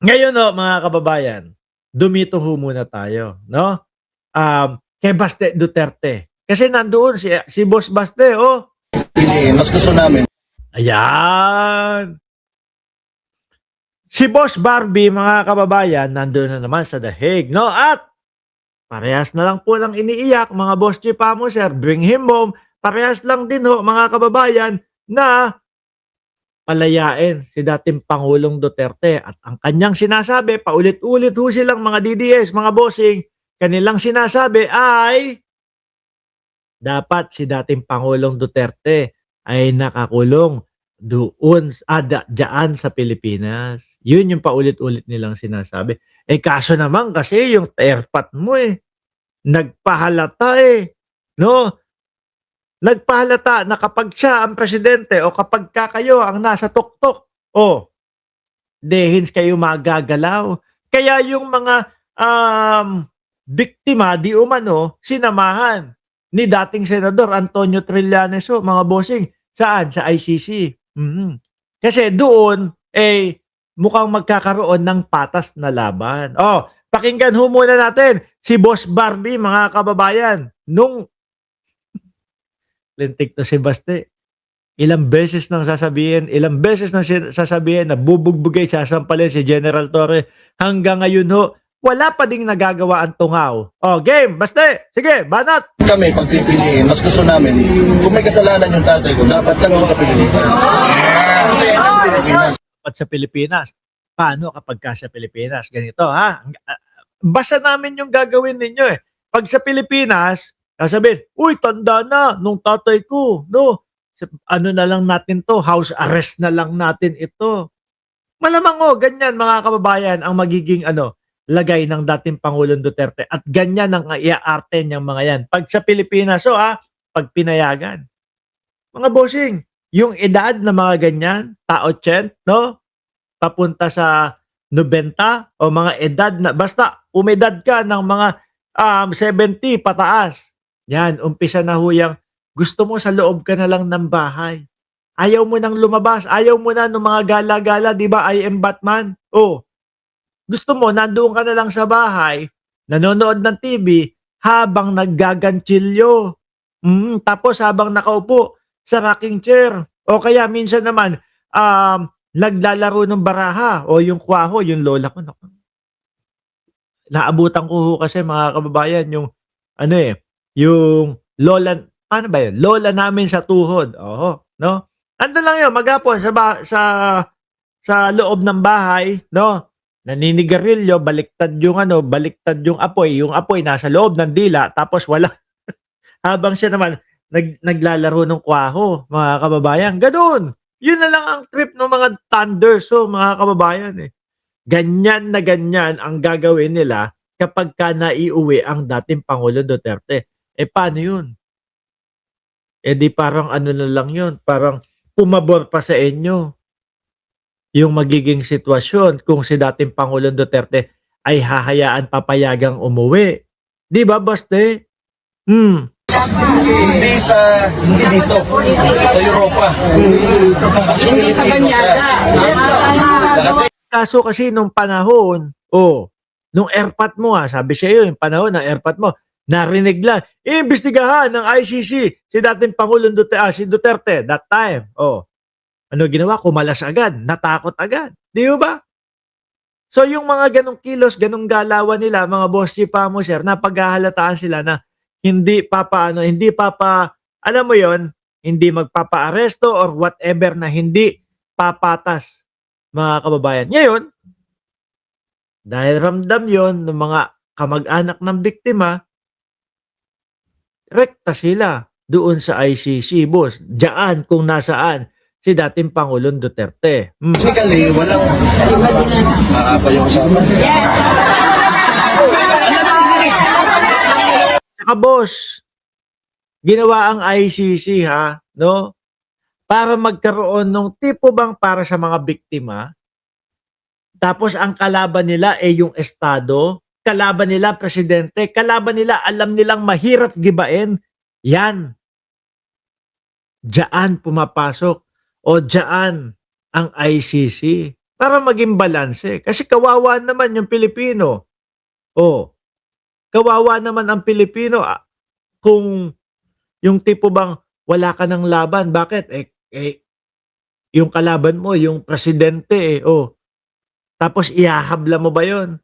Ngayon mga kababayan, dumito ho muna tayo, no? Kay Baste Duterte. Kasi nandoon si Boss Baste, oh. Mas gusto namin. Ayan. Si Boss Barbie, mga kababayan, nandoon na naman sa The Hague, no? At parehas na lang po lang iniiyak, mga Boss Chipamo, sir, bring him home. Parehas lang din ho, mga kababayan, na palayain si dating Pangulong Duterte. At ang kanyang sinasabi, paulit-ulit ho silang mga DDS, mga bossing, kanilang sinasabi ay dapat si dating Pangulong Duterte ay nakakulong doon dyan sa Pilipinas. Yun yung paulit-ulit nilang sinasabi. Kaso naman kasi yung airpat mo nagpahalata no? Nagpahalata na kapag siya ang presidente o kapag kayo ang nasa tuktok, dehins kayo magagalaw. Kaya yung mga biktima di umano sinamahan ni dating Senador Antonio Trillanes, mga bossing. Saan? Sa ICC. Kasi doon, mukhang magkakaroon ng patas na laban. Pakinggan ho muna natin si Boss Barbie, mga kababayan. Nung lintik to si Baste. Ilang beses nang sasabihin na bubugbugay, sasampalin si General Torre. Hanggang ngayon ho, wala pa ding nagagawa ang tungaw. Game, Baste! Sige, banat! Kami, pagpipiliin, mas gusto namin, kung may kasalanan yung tatay ko, dapat tanong sa Pilipinas. Dapat sa Pilipinas. Paano kapag ka sa Pilipinas? Ganito, ha? Basta namin yung gagawin ninyo Pag sa Pilipinas, sasabihin, uy, tanda na nung tatay ko, no? Ano na lang natin to, house arrest na lang natin ito. Malamang ganyan mga kababayan ang magiging lagay ng dating Pangulong Duterte at ganyan ang iaarte niyang mga yan. Pag sa Pilipinas, pag pinayagan. Mga bossing, yung edad na mga ganyan, tao tient, no? Papunta sa 90 o mga edad na, basta umedad ka ng mga 70 pataas. Yan, umpisa na huyang gusto mo sa loob ka na lang ng bahay. Ayaw mo nang lumabas. Ayaw mo na ng mga gala-gala, di ba? I am Batman. Gusto mo, nandoon ka na lang sa bahay, nanonood ng TV, habang naggagantsilyo. Tapos habang nakaupo sa rocking chair. O kaya minsan naman, naglalaro ng baraha o yung kwaho, yung lola ko. Naabutan ko ho kasi mga kababayan, yung yung lola, paano ba yun? Lola namin sa tuhod. No? Ano lang yun, maghapon sa loob ng bahay, no? Naninigarilyo, baliktad yung apoy. Yung apoy nasa loob ng dila, tapos wala. Habang siya naman, naglalaro ng kwaho, mga kababayan. Ganun. Yun na lang ang trip ng mga thunders, mga kababayan Ganyan na ganyan ang gagawin nila kapag ka naiuwi ang dating Pangulo Duterte. Paano yun? Di parang ano na lang yun, parang pumabor pa sa inyo yung magiging sitwasyon kung si dating Pangulong Duterte ay hahayaan papayagang umuwi. Di ba, Baste? Hindi dito, sa Europa. Hindi sa Banyaga. Kaso kasi nung panahon, nung airpat mo sabi sa iyo, yung panahon ng airpat mo, narinig lang, iimbestigahan ng ICC si dating Pangulong Duterte, si Duterte, that time. Ano ginawa? Kumalas agad, natakot agad. Di ba? So yung mga ganong kilos, ganong galawan nila, mga boss chipamo, sir, napaghahalataan sila na hindi alam mo yon, hindi magpapa-aresto or whatever na hindi papatas, mga kababayan. Ngayon, dahil ramdam yon ng mga kamag-anak ng biktima, rekta sila doon sa ICC, boss. Diyan kung nasaan si dating Pangulong Duterte. Technically, walang pa yung usapan. Saka boss, ginawa ang ICC no? Para magkaroon ng tipo bang para sa mga biktima. Tapos ang kalaban nila yung estado, kalaban nila presidente, kalaban nila alam nilang mahirap gibain. Yan. Diyan pumapasok o diyan ang ICC. para maging balanse. Kasi kawawa naman yung Pilipino. Oh, kawawa naman ang Pilipino kung yung tipo bang wala ka ng laban. Bakit? Yung kalaban mo, yung presidente oh. Tapos ihahabla mo ba yon?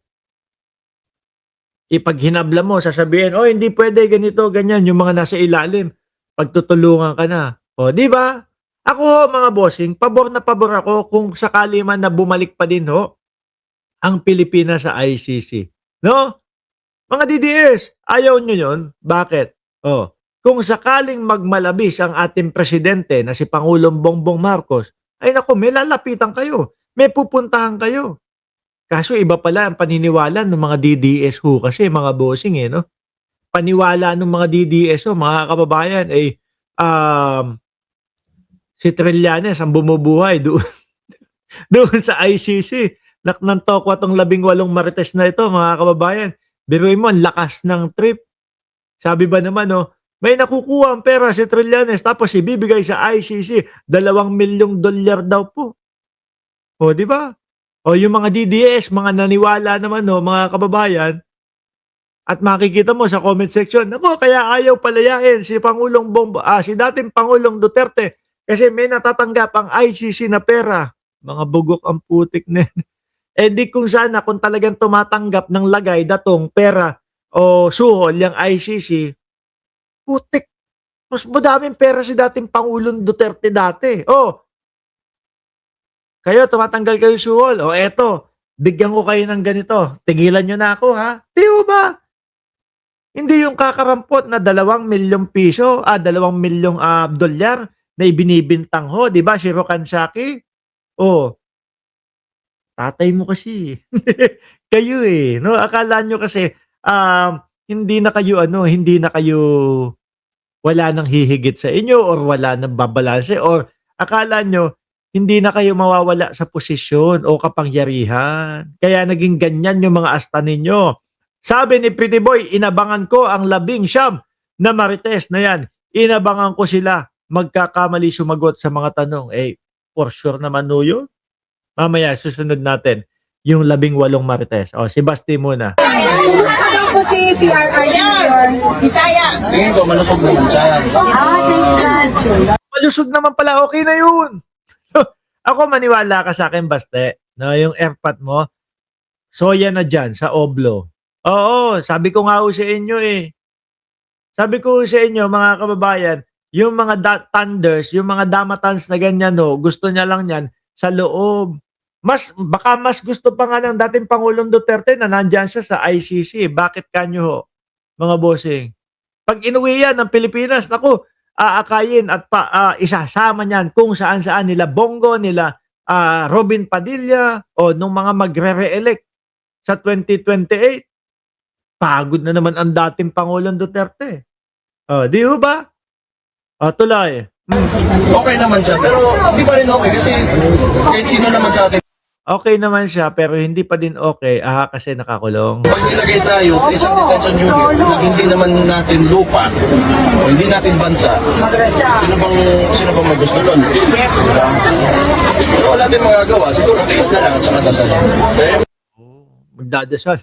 Ipag hinabla mo, sasabihin, oh, hindi pwede, ganito, ganyan, yung mga nasa ilalim, pagtutulungan ka na. O, di ba? Ako ho, mga bossing, pabor na pabor ako kung sakali man na bumalik pa din ho ang Pilipinas sa ICC. No? Mga DDS, ayaw nyo yun? Bakit? Oh, kung sakaling magmalabis ang ating presidente na si Pangulong Bongbong Marcos, ay naku, may lalapitan kayo. May pupuntahan kayo. Kaso iba pala ang paniniwala ng mga DDS ho kasi mga bossing no? Paniwala ng mga DDS mga kababayan si Trillanes ang bumubuhay doon, doon sa ICC. Nantok tong 18 marites na ito mga kababayan. Biruin mo, ang lakas ng trip. Sabi ba naman may nakukuha ang pera si Trillanes tapos ibibigay sa ICC, $2 milyong daw po. O, di ba? O yung mga DDS, mga naniwala naman mga kababayan, at makikita mo sa comment section, nako, kaya ayaw palayain si si dating Pangulong Duterte kasi may natatanggap ang ICC na pera. Mga bugok ang putik na yan. Di kung sana kung talagang tumatanggap ng lagay datong pera o suhol yung ICC, putik. Mas madaming pera si dating Pangulong Duterte dati. Kayo, tumatanggal kayo suhol. Eto, bigyan ko kayo ng ganito. Tigilan nyo na ako, ha? Di ba? Hindi yung kakarampot na 2 milyong piso, 2 milyong dolyar na ibinibintang ho, di ba, Shiro Kansaki? Tatay mo kasi. Kayo no? Akala nyo kasi, hindi na kayo, wala nang hihigit sa inyo or wala nang babalanse or akala nyo, hindi na kayo mawawala sa posisyon o kapangyarihan. Kaya naging ganyan yung mga asta ninyo. Sabi ni Pretty Boy, inabangan ko ang 19 na marites na yan. Inabangan ko sila magkakamali sumagot sa mga tanong. For sure naman yun. Mamaya, susunod natin yung 18 marites. Si Basti muna. Ano po si PRR Junior? Bisaya. Tingin ko, malusog naman siya. Thanks God. Malusog naman pala, okay na yun. Ako, maniwala ka sa akin, Baste. Yung airpot mo, soya na dyan sa Oblo. Oo, sabi ko nga sa inyo Sabi ko sa inyo, mga kababayan, yung mga thunders, yung mga damatans na ganyan, gusto niya lang yan sa loob. Baka mas gusto pa nga ng dating Pangulong Duterte na nandyan siya sa ICC. Bakit kanyo mga bossing? Pag inuwi yan ng Pilipinas, naku, aakayin at isasama niyan kung saan-saan nila Bongo, nila Robin Padilla o nung mga magre-re-elect sa 2028. Pagod na naman ang dating Pangulong Duterte. Di ba? Tuloy. Okay naman siya, pero hindi pa rin okay kasi kahit sino naman sa atin, Okay naman siya pero hindi pa din okay kasi nakakulong. pag nilagay tayo sa isang detention unit na hindi naman natin lupa o hindi natin bansa, sino bang may gusto doon? Pero wala tayong magagawa, siguro tiis na lang at saka dasal. Magdadasal.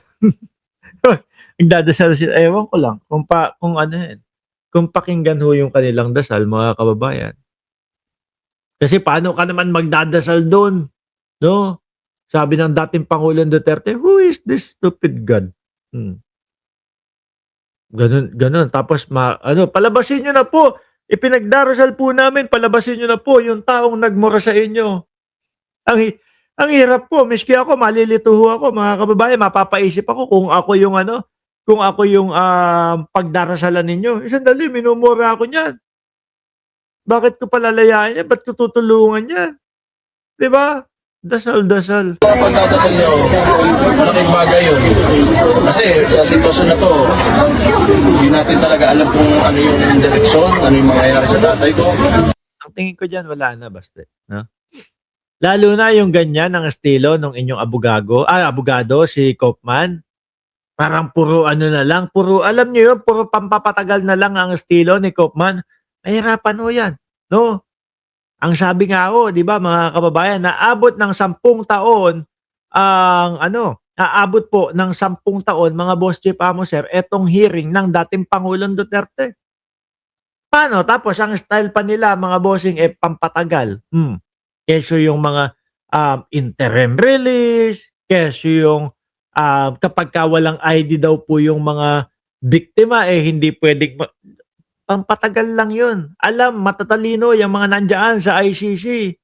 Magdadasal sila. Ewan ko lang kung pakinggan yung kanilang dasal, mga kababayan. Kasi paano ka naman magdadasal doon? No? Sabi ng dating Pangulong Duterte, who is this stupid God? Ganun. Tapos, palabasin nyo na po. Ipinagdarasal po namin, palabasin nyo na po yung taong nagmura sa inyo. Ang hirap po. Miski ako, malilito ako, mga kababayan. Mapapaisip ako kung ako yung pagdarasalan ninyo. Sandali, minumura ako niyan. Bakit ko palalayain yan? Ba't ko tutulungan yan? Diba? Dasal. Mga pagdadasal niyo, malaking bagay yun. Kasi sa sitwasyon na to, hindi natin talaga alam kung ano yung direksyon, ano yung mangyayari sa tatay ko. Ang tingin ko dyan, wala na, Baste. No? Lalo na yung ganyan ang estilo ng inyong abogado, si Kaufman. Parang puro alam niyo yun, puro pampapatagal na lang ang estilo ni Kaufman. Mahirapan yan. No? Ang sabi nga ho, 'di ba mga kababayan, naabot ng 10 taon ang aabot po ng 10 taon mga Boss Jeep Amo sir, etong hearing ng dating Pangulong Duterte. Paano? Tapos ang style pa nila mga bossing pampatagal. Kesyo yung mga interim release, kesyo yung kapagka walang ID daw po yung mga biktima hindi pwedeng pampatagal lang yun. Alam, matatalino yung mga nandiyan sa ICC.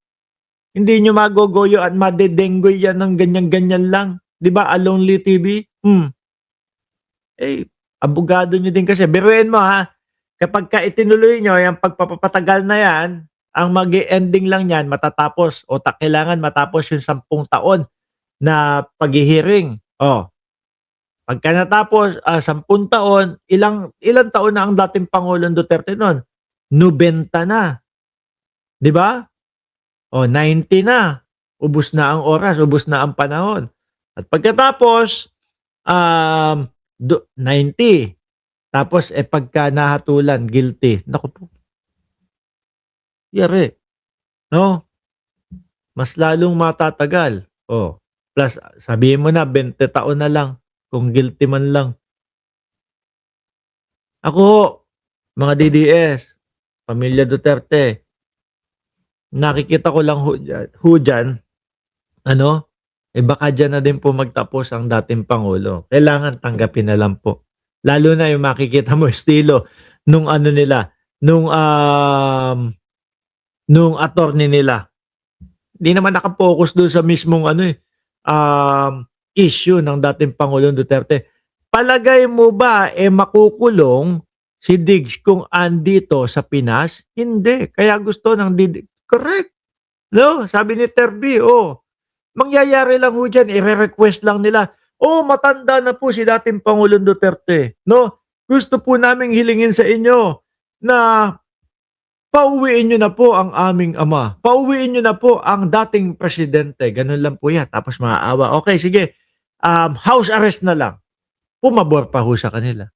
Hindi nyo magogoyo at madedenggoy yan ng ganyan-ganyan lang. 'Di ba? A Lonely TV. Abogado nyo din kasi. Biruin mo ha, kapag ka itinuloy nyo yung pagpapatagal na yan, ang mag-ending lang yan, matatapos o kailangan matapos yung 10 taon na paghihiring. Pagka natapos 10 taon, ilang taon na ang dating Pangulong Duterte noon? 90 na. 'Di ba? 90 na. Ubos na ang oras, ubos na ang panahon. At pagkatapos 90. Tapos pagka nahatulan, guilty. Naku po. Yari. No? Mas lalong matatagal. Plus sabihin mo na 20 taon na lang kung guilty man lang. Ako ho, mga DDS, Pamilya Duterte, nakikita ko lang ho dyan, baka dyan na din po magtapos ang dating Pangulo. Kailangan tanggapin na lang po. Lalo na yung makikita mo estilo nung nung attorney nila. Hindi naman nakapokus doon sa mismong issue ng dating Pangulong Duterte. Palagay mo ba makukulong si Diggs kung andito sa Pinas? Hindi. Kaya gusto ng correct. No, sabi ni Terby, mangyayari lang ho dyan, i-request lang nila. Matanda na po si dating Pangulong Duterte. No? Gusto po naming hilingin sa inyo na pauwiin nyo na po ang aming ama. Pauwiin nyo na po ang dating presidente. Ganun lang po yan. Tapos maaawa. Okay, sige. House arrest na lang. Pumabor pa ho sa kanila.